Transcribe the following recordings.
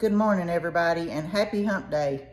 Good morning, everybody, and happy hump day.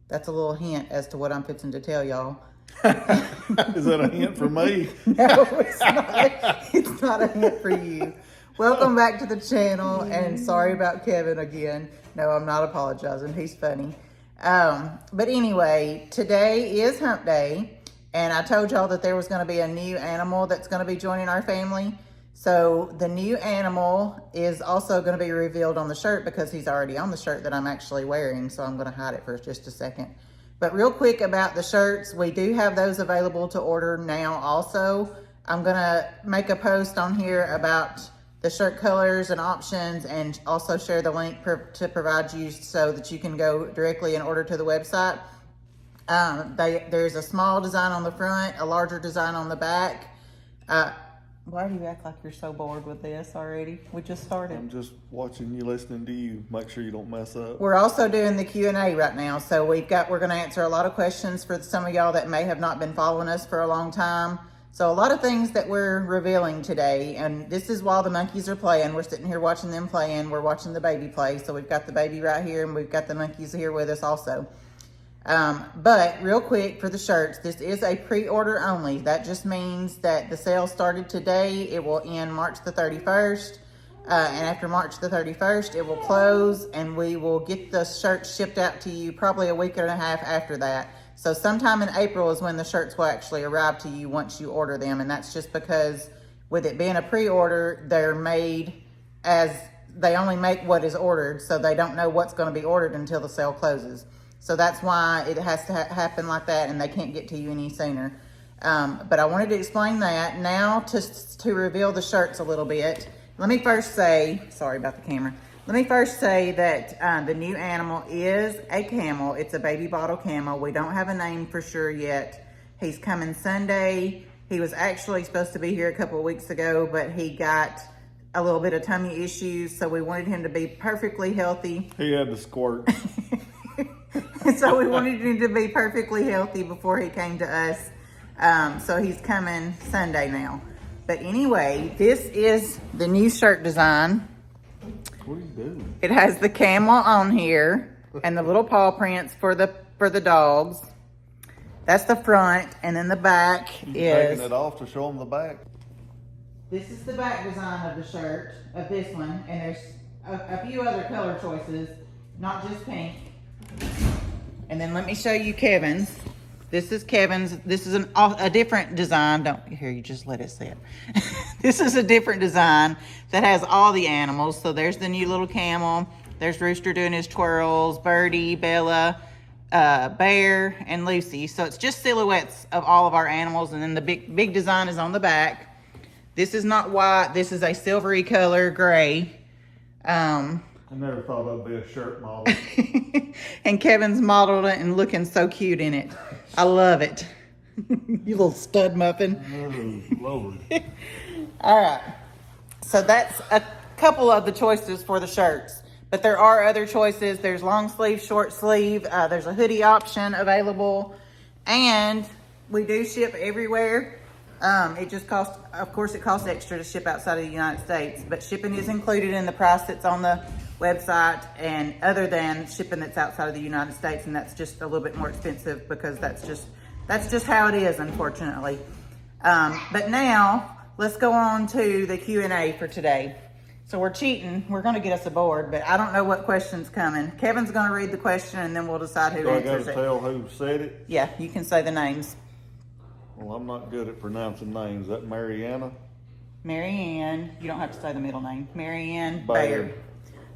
That's a little hint as to what I'm fixing to tell y'all. Is that a hint for me? No, it's not. It's not a hint for you. Welcome back to the channel, and sorry about Kevin again. No, I'm not apologizing. He's funny. But anyway, today is hump day, and I told y'all that there was going to be a new animal that's going to be joining our family. So the new animal is also going to be revealed on the shirt because he's already on the shirt that I'm actually wearing. So I'm going to hide it for just a second. But real quick about the shirts, we do have those available to order now also. I'm going to make a post on here about the shirt colors and options, and also share the link to provide you so that you can go directly and order to the website. There's a small design on the front, a larger design on the back. Why do you act like you're so bored with this already? We just started. I'm just watching you, listening to you. Make sure you don't mess up. We're also doing the Q&A right now. So we're going to answer a lot of questions for some of y'all that may have not been following us for a long time. So a lot of things that we're revealing today, and this is while the monkeys are playing. We're sitting here watching them playing. We're watching the baby play. So we've got the baby right here, and we've got the monkeys here with us also. But real quick for the shirts, this is a pre-order only. That just means that the sale started today. It will end March the 31st. And after March the 31st, it will close, and we will get the shirts shipped out to you probably a week and a half after that. So sometime in April is when the shirts will actually arrive to you once you order them. And that's just because with it being a pre-order, they're made as they only make what is ordered. So they don't know what's going to be ordered until the sale closes. So that's why it has to happen like that, and they can't get to you any sooner. But I wanted to explain that. Now to reveal the shirts a little bit, let me first say, sorry about the camera. Let me first say that the new animal is a camel. It's a baby bottle camel. We don't have a name for sure yet. He's coming Sunday. He was actually supposed to be here a couple of weeks ago, but he got a little bit of tummy issues, so we wanted him to be perfectly healthy. He had the squirt. So we wanted him to be perfectly healthy before he came to us. So he's coming Sunday now. But anyway, this is the new shirt design. What are you doing? It has the camel on here and the little paw prints for the dogs. That's the front, and then the back is taking it off to show them the back. This is the back design of the shirt, of this one, and there's a few other color choices, not just pink. And then let me show you Kevin's. This is Kevin's. This is a different design. You just let it sit. This is a different design that has all the animals. So there's the new little camel. There's Rooster doing his twirls, Birdie, Bella, Bear, and Lucy. So it's just silhouettes of all of our animals. And then the big design is on the back. This is not white. This is a silvery color, gray. I never thought that'd be a shirt model. And Kevin's modeled it and looking so cute in it. I love it. You little stud muffin. Oh, Lord. All right. So that's a couple of the choices for the shirts. But there are other choices. There's long sleeve, short sleeve. There's a hoodie option available. And we do ship everywhere. It just costs, of course, it costs extra to ship outside of the United States. But shipping is included in the price that's on the website, and other than shipping that's outside of the United States, and that's just a little bit more expensive because that's just how it is, unfortunately. But now let's go on to the Q&A for today. So we're cheating. We're going to get us a board, but I don't know what question's coming. Kevin's going to read the question, and then we'll decide who answers it. I got to tell who said it? Yeah, you can say the names. Well, I'm not good at pronouncing names. Is that Mariana? Marianne. You don't have to say the middle name. Marianne Bayer.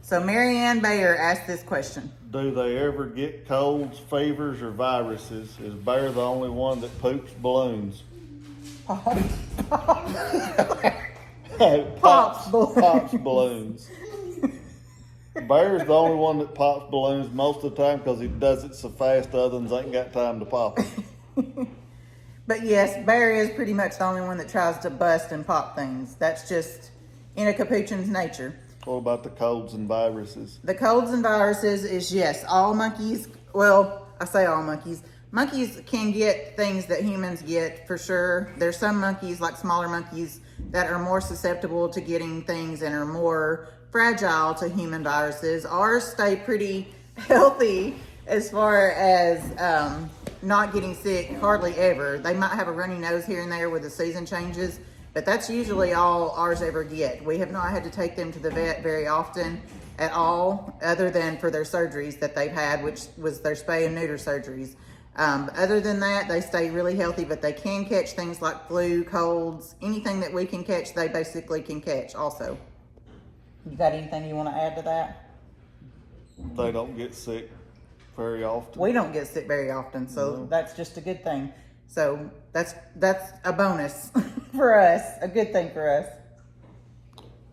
So Marianne Bayer asked this question. Do they ever get colds, fevers, or viruses? Is Bear the only one that poops balloons? Pops balloons. Bear's the only one that pops balloons most of the time because he does it so fast other ones ain't got time to pop them. But yes, Bear is pretty much the only one that tries to bust and pop things. That's just in a capuchin's nature. What about the colds and viruses? The colds and viruses is, yes, all monkeys, well, I say all monkeys. Monkeys can get things that humans get, for sure. There's some monkeys, like smaller monkeys, that are more susceptible to getting things and are more fragile to human viruses. Ours stay pretty healthy as far as not getting sick hardly ever. They might have a runny nose here and there with the season changes, but that's usually all ours ever get. We have not had to take them to the vet very often at all, other than for their surgeries that they've had, which was their spay and neuter surgeries. Other than that, they stay really healthy, but they can catch things like flu, colds, anything that we can catch, they basically can catch also. You got anything you want to add to that? They don't get sick very often. We don't get sick very often, so that's just a good thing. So that's a bonus for us, a good thing for us.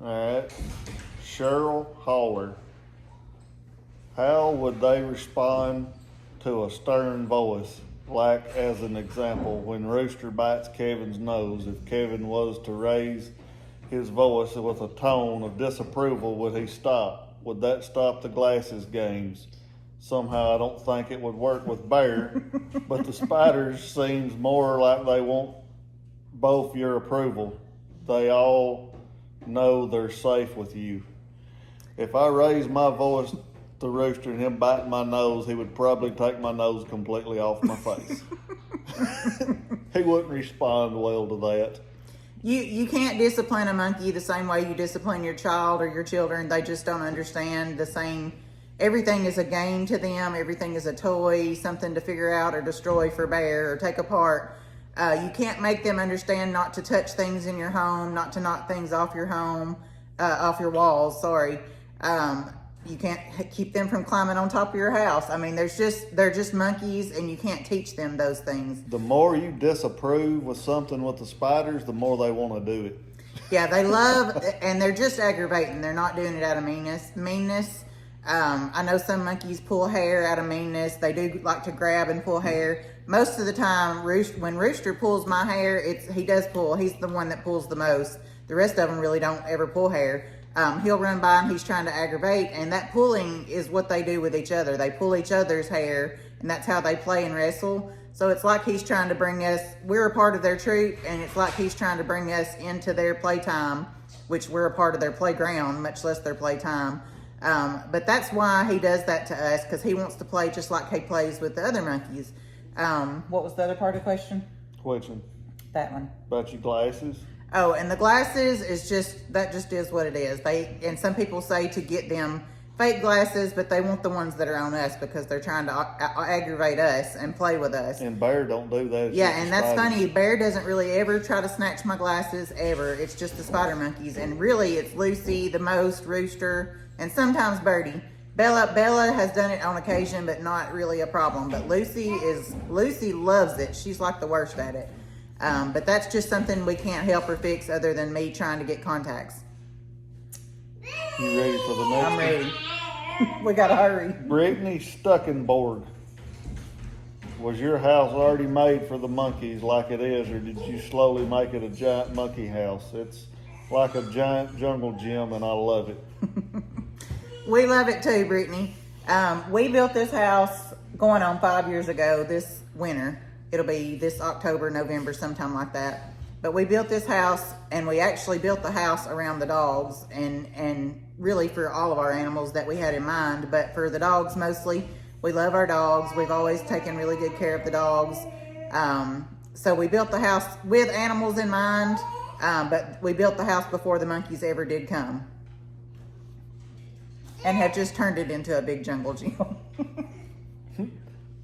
All right. Cheryl Haller. How would they respond to a stern voice? Like, as an example, when Rooster bites Kevin's nose, if Kevin was to raise his voice with a tone of disapproval, would he stop? Would that stop the glasses games? Somehow I don't think it would work with Bear, but the spiders seems more like they want both your approval. They all know they're safe with you. If I raise my voice to Rooster and him biting my nose, he would probably take my nose completely off my face. He wouldn't respond well to that. You can't discipline a monkey the same way you discipline your child or your children. They just don't understand the same. Everything is a game to them. Everything is a toy, something to figure out or destroy for Bear or take apart. You can't make them understand not to touch things in your home, not to knock things off your home, off your walls, sorry. You can't keep them from climbing on top of your house. I mean, they're just monkeys, and you can't teach them those things. The more you disapprove with something with the spiders, the more they want to do it. Yeah, they love, and they're just aggravating. They're not doing it out of meanness. I know some monkeys pull hair out of meanness. They do like to grab and pull hair. Most of the time, when Rooster pulls my hair, he does pull. He's the one that pulls the most. The rest of them really don't ever pull hair. He'll run by and he's trying to aggravate, and that pulling is what they do with each other. They pull each other's hair, and that's how they play and wrestle. So it's like he's trying to bring us, we're a part of their troop, and it's like he's trying to bring us into their playtime, which we're a part of their playground, much less their playtime. But that's why he does that to us, because he wants to play just like he plays with the other monkeys. What was the other part of the question? Question. That one. About your glasses? Oh, and the glasses that just is what it is. And some people say to get them fake glasses, but they want the ones that are on us because they're trying to aggravate us and play with us. And Bear don't do that. Yeah, and that's funny. Bear doesn't really ever try to snatch my glasses, ever. It's just the spider monkeys. And really, it's Lucy the most, Rooster, and sometimes Birdie. Bella has done it on occasion, but not really a problem. But Lucy loves it. She's like the worst at it. But that's just something we can't help or fix other than me trying to get contacts. You ready for the next I'm one? ready. We gotta hurry. Brittany Stuckenborg. Was your house already made for the monkeys like it is, or did you slowly make it a giant monkey house? It's like a giant jungle gym, and I love it. We love it too, Brittany. We built this house going on 5 years ago this winter. It'll be this October, November, sometime like that. But we built this house, and we actually built the house around the dogs and really for all of our animals that we had in mind. But for the dogs mostly, we love our dogs. We've always taken really good care of the dogs. So we built the house with animals in mind, but we built the house before the monkeys ever did come. And have just turned it into a big jungle gym.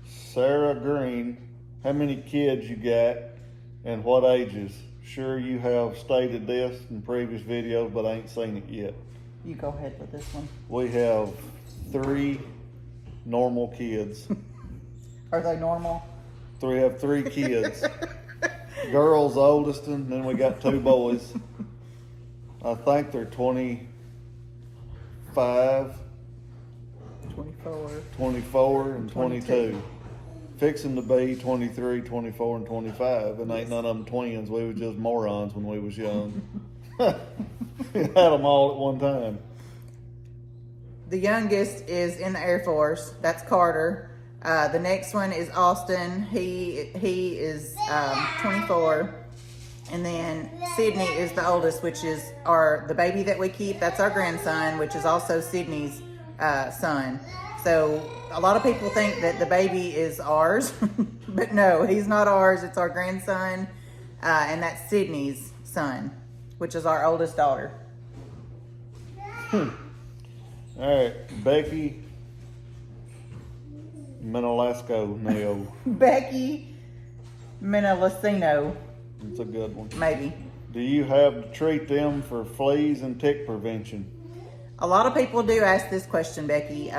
Sarah Green, how many kids you got and what ages? Sure, you have stated this in previous videos, but I ain't seen it yet. You go ahead with this one. We have 3 normal kids. Are they normal? We have 3 kids. Girls, oldest, and then we got 2 boys. I think they're 25, 24, and 22. Fixing to be 23, 24, and 25, and ain't none of them twins. We were just morons when we was young. We had them all at one time. The youngest is in the Air Force. That's Carter. The next one is Austin. He is 24. And then Sydney is the oldest, which is the baby that we keep. That's our grandson, which is also Sydney's son. So a lot of people think that the baby is ours, but no, he's not ours. It's our grandson, and that's Sydney's son, which is our oldest daughter. All right, Becky Menolasco Neo. Becky Menelacino, It's a good one. maybe. Do you have to treat them for fleas and tick prevention? A lot of people do ask this question, Becky.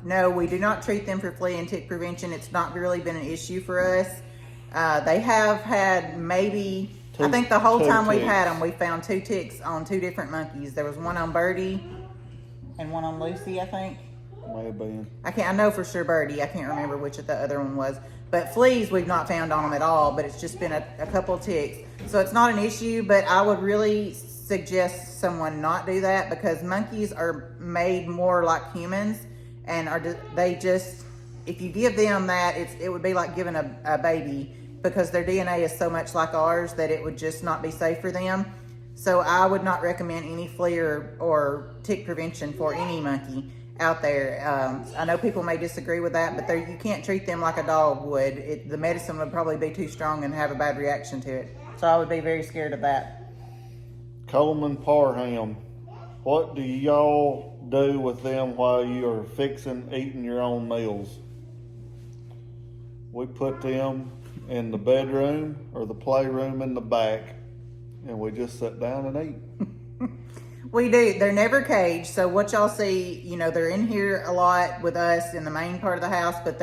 No, we do not treat them for flea and tick prevention. It's not really been an issue for us. They have had maybe, I think the whole two time we've ticks. had them, we found 2 ticks on 2 different monkeys. There was one on Birdie and one on Lucy, I think. May have been. I know for sure Birdie. I can't remember which of the other one was. But fleas we've not found on them at all, but it's just been a couple ticks. So it's not an issue, but I would really suggest someone not do that because monkeys are made more like humans and if you give them that, it would be like giving a baby because their DNA is so much like ours that it would just not be safe for them. So I would not recommend any flea or tick prevention for any monkey out there. I know people may disagree with that, but you can't treat them like a dog would. The medicine would probably be too strong and have a bad reaction to it. So I would be very scared of that. Coleman Parham, what do y'all do with them while you are eating your own meals? We put them in the bedroom or the playroom in the back, and we just sit down and eat. We do. They're never caged. So what y'all see, they're in here a lot with us in the main part of the house, but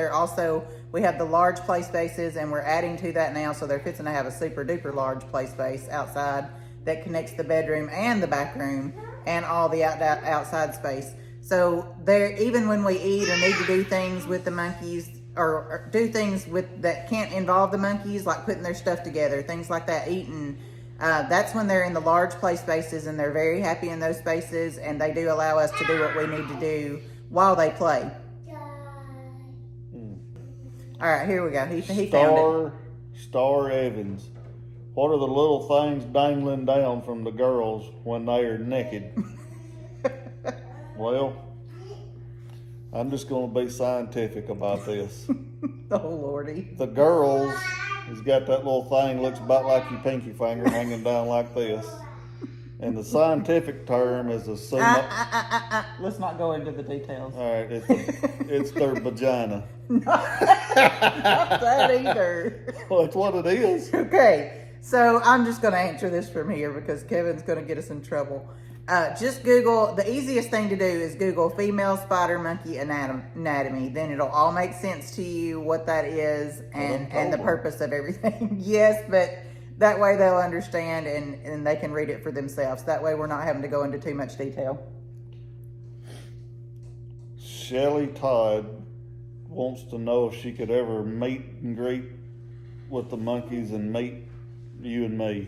we have the large play spaces and we're adding to that now. So they're fixing to have a super duper large play space outside that connects the bedroom and the back room and all the outside space. So even when we eat or need to do things with the monkeys or do things that can't involve the monkeys, like putting their stuff together, things like that, eating, that's when they're in the large play spaces and they're very happy in those spaces and they do allow us to do what we need to do while they play. All right, here we go. He found it. Star Evans. What are the little things dangling down from the girls when they are naked? Well, I'm just going to be scientific about this. Oh, Lordy. The girls has got that little thing, looks about like your pinky finger hanging down like this. And the scientific term is a Let's not go into the details. All right, it's their vagina. Not that either. Well, that's what it is. Okay. So I'm just going to answer this from here because Kevin's going to get us in trouble. Just Google, the easiest thing to do is Google female spider monkey anatomy. Then it'll all make sense to you what that is and the purpose of everything. Yes, but that way they'll understand and they can read it for themselves. That way we're not having to go into too much detail. Shelly Todd wants to know if she could ever meet and greet with the monkeys and meet you and me.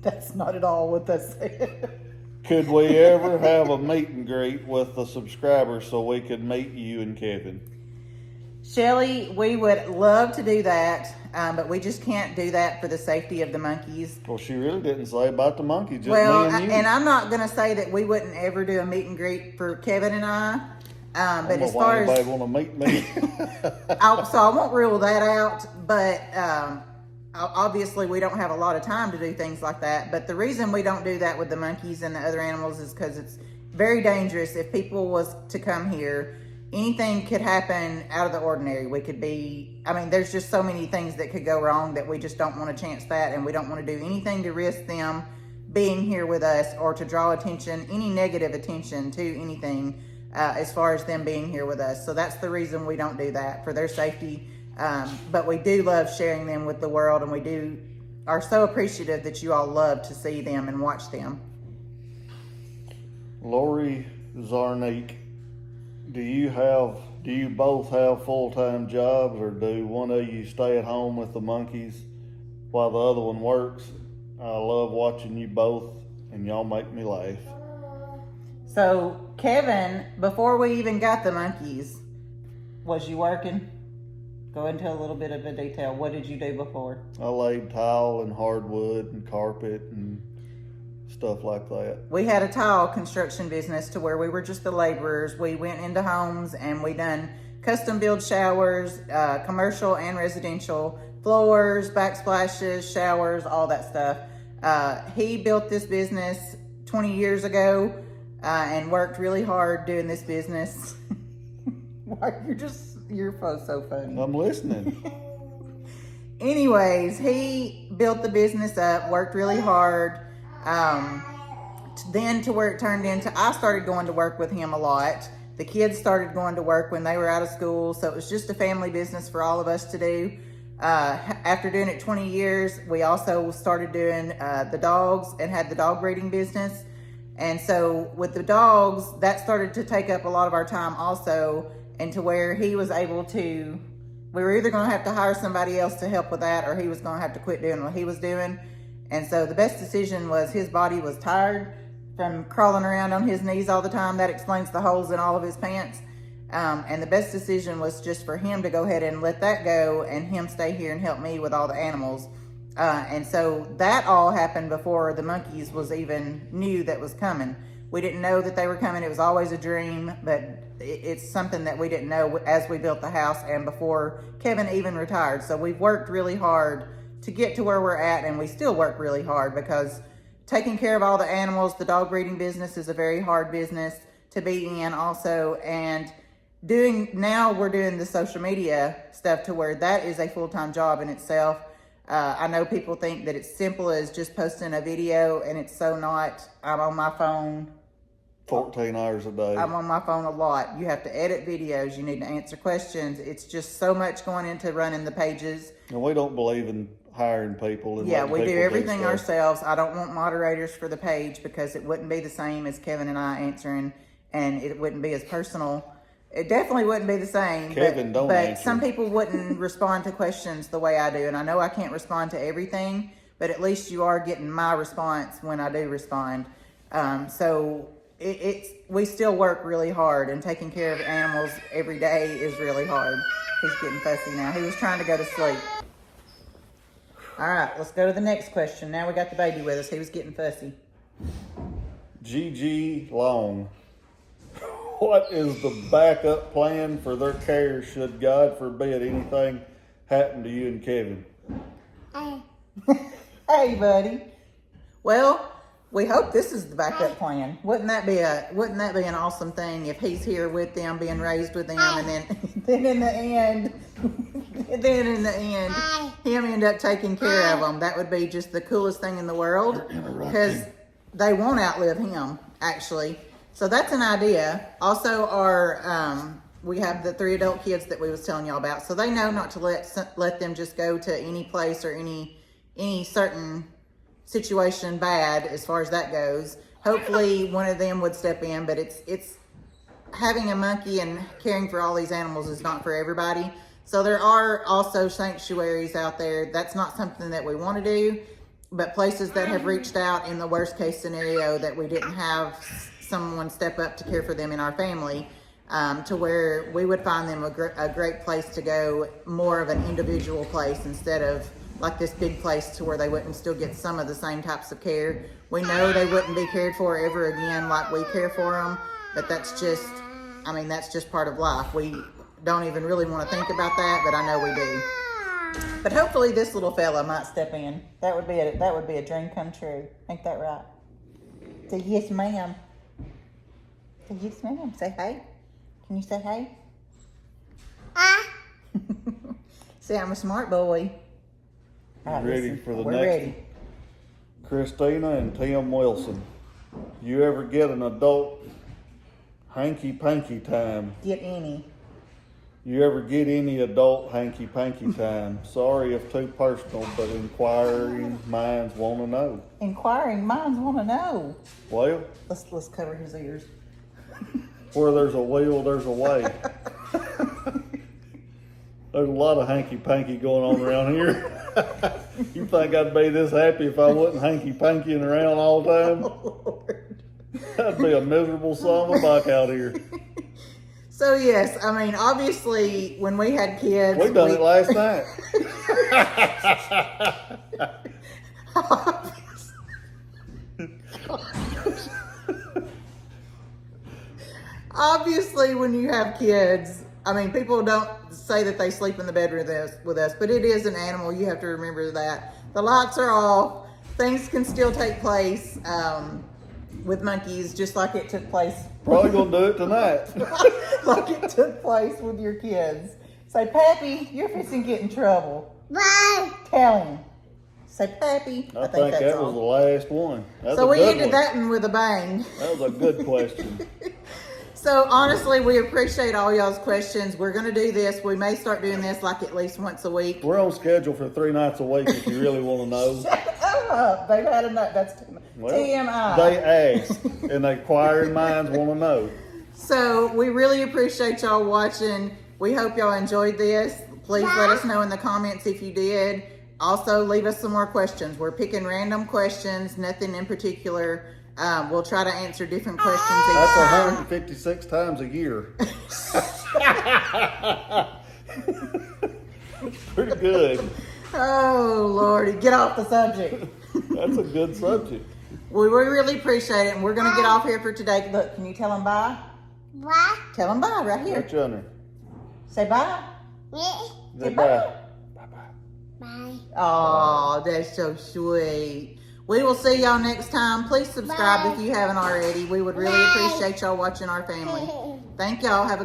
That's not at all what that said. Could we ever have a meet and greet with the subscribers so we could meet you and Kevin? Shelly, we would love to do that, but we just can't do that for the safety of the monkeys. Well, she really didn't say about the monkeys, just Well, me and you. and I'm not going to say that we wouldn't ever do a meet and greet for Kevin and I. But as far as anybody want to meet me, so I won't rule that out. But obviously, we don't have a lot of time to do things like that. But the reason we don't do that with the monkeys and the other animals is because it's very dangerous. If people was to come here, anything could happen out of the ordinary. There's just so many things that could go wrong that we just don't want to chance that, and we don't want to do anything to risk them being here with us or to draw attention, any negative attention to anything. As far as them being here with us. So that's the reason we don't do that, for their safety. But we do love sharing them with the world, and we are so appreciative that you all love to see them and watch them. Lori Zarnik, do you both have full-time jobs, or do one of you stay at home with the monkeys while the other one works? I love watching you both, and y'all make me laugh. So, Kevin, before we even got the monkeys, was you working? Go into a little bit of a detail. What did you do before? I laid tile and hardwood and carpet and stuff like that. We had a tile construction business to where we were just the laborers. We went into homes and we done custom build showers, commercial and residential, floors, backsplashes, showers, all that stuff. He built this business 20 years ago and worked really hard doing this business. You're so funny. I'm listening. Anyways, he built the business up, worked really hard. Then to where it turned into, I started going to work with him a lot. The kids started going to work when they were out of school. So it was just a family business for all of us to do. After doing it 20 years, we also started doing the dogs and had the dog breeding business. And so with the dogs, that started to take up a lot of our time also, and to where he was able to, we were either going to have to hire somebody else to help with that, or he was going to have to quit doing what he was doing. And so the best decision was, his body was tired from crawling around on his knees all the time. That explains the holes in all of his pants. And the best decision was just for him to go ahead and let that go and him stay here and help me with all the animals. And so that all happened before the monkeys was even knew that was coming. We didn't know that they were coming. It was always a dream, but it's something that we didn't know as we built the house and before Kevin even retired. So we've worked really hard to get to where we're at, and we still work really hard because taking care of all the animals, the dog breeding business is a very hard business to be in also. And now we're doing the social media stuff to where that is a full-time job in itself. I know people think that it's simple as just posting a video, and it's so not. I'm on my phone 14 hours a day. I'm on my phone a lot. You have to edit videos. You need to answer questions. It's just so much going into running the pages. And we don't believe in hiring people. And yeah, we do everything stuff ourselves. I don't want moderators for the page because it wouldn't be the same as Kevin and I answering, and it wouldn't be as personal. It definitely wouldn't be the same. Kevin, don't but answer. Some people wouldn't respond to questions the way I do, and I know I can't respond to everything, but at least you are getting my response when I do respond. So we still work really hard, and taking care of animals every day is really hard. He's getting fussy now. He was trying to go to sleep. All right, let's go to the next question. Now we got the baby with us. He was getting fussy. GG Long. What is the backup plan for their care should, God forbid, anything happen to you and Kevin? Hey, buddy. Well, we hope this is the backup plan. Wouldn't that be an awesome thing if he's here with them, being raised with them, and then in the end, him end up taking care of them? That would be just the coolest thing in the world, because they won't outlive him, actually. So that's an idea. Also, we have the 3 adult kids that we was telling y'all about, so they know not to let them just go to any place or any certain situation bad as far as that goes. Hopefully one of them would step in, but it's having a monkey and caring for all these animals is not for everybody. So there are also sanctuaries out there. That's not something that we want to do, but places that have reached out in the worst case scenario that we didn't have someone step up to care for them in our family, to where we would find them a great place to go, more of an individual place instead of like this big place to where they wouldn't still get some of the same types of care. We know they wouldn't be cared for ever again like we care for them, but that's just part of life. We don't even really want to think about that, but I know we do. But hopefully this little fella might step in. That would be a dream come true. Ain't that right? Say yes, ma'am. Say yes, ma'am. Say hey. Can you say hey? Say I'm a smart boy. Right, Ready for the we're next ready. one? Christina and Tim Wilson. You ever get an adult hanky-panky time? Get any. You ever get any adult hanky-panky time? Sorry if too personal, but inquiring minds want to know. Inquiring minds want to know. Well, Let's cover his ears. where there's a will, there's a way. There's a lot of hanky-panky going on around here. You think I'd be this happy if I wasn't hanky-pankying around all the time? Oh, Lord. That'd be a miserable son of a buck out here. So yes, I mean, obviously, when we had kids, We done it last night. Obviously, when you have kids, I mean, people don't say that they sleep in the bed with us, but it is an animal. You have to remember that. The lights are off. Things can still take place with monkeys, just like it took place. Probably gonna do it tonight. Like it took place with your kids. Say, Pappy, you're fixing to get in trouble. Bye. Tell him. Say, Pappy. I think that's that all. was the last one. That's So a we good ended one. that one with a bang. That was a good question. So honestly, we appreciate all y'all's questions. We're gonna do this. We may start doing this like at least once a week. We're on schedule for 3 nights a week if you really want to know. Shut up. They've had enough. That's Well, TMI. they ask, and the inquiring minds want to know. So we really appreciate y'all watching. We hope y'all enjoyed this. Please let us know in the comments if you did. Also, leave us some more questions. We're picking random questions, nothing in particular. We'll try to answer different questions each That's time. 156 times a year. Pretty good. Oh, Lordy. Get off the subject. That's a good subject. We really appreciate it, and we're going to get off here for today. Look, can you tell them bye? Bye. Tell them bye right here. Right yonder. Say bye. Me. Say Goodbye. Bye. Oh, that's so sweet. We will see y'all next time. Please subscribe if you haven't already. We would really appreciate y'all watching our family. Thank y'all. Have a great